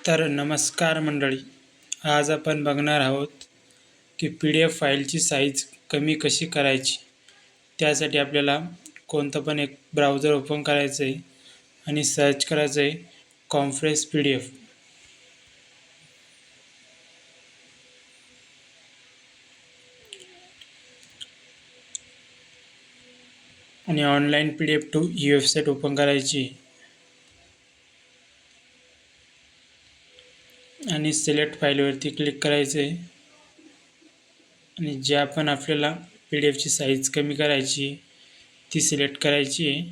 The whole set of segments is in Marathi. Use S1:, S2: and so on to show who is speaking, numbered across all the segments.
S1: तर नमस्कार मंडळी. आज आपण बघणार आहोत की PDF फाईलची साईज कमी कशी करायची. त्यासाठी आपल्याला कोणतं पण एक ब्राउझर ओपन करायचं आहे आणि सर्च करायचं आहे कॉम्प्रेस PDF. आणि ऑनलाईन PDF टू ही वेबसाईट ओपन करायची आणि सिलेक्ट फाईलवरती क्लिक करायचं आहे आणि ज्या पण आपल्याला PDFची साईज कमी करायची ती सिलेक्ट करायची आहे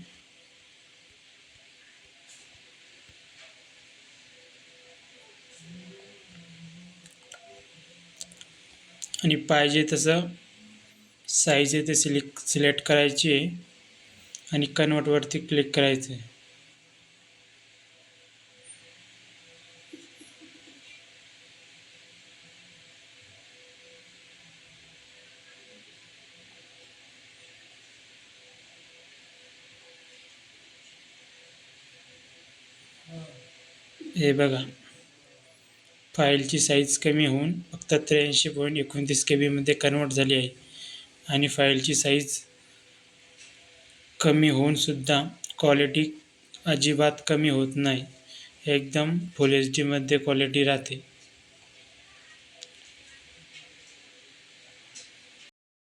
S1: आणि पाहिजे तसं साईज आहे ते सिलेक्ट करायची आहे आणि कन्वर्टवरती क्लिक करायचं आहे. हे बघा, फाईलची साईज कमी होऊन फक्त 83.29 KB कन्वर्ट झाली आहे आणि फाईलची साईज कमी होऊनसुद्धा क्वालिटी अजिबात कमी होत नाही. एकदम फुल HD क्वालिटी राहते.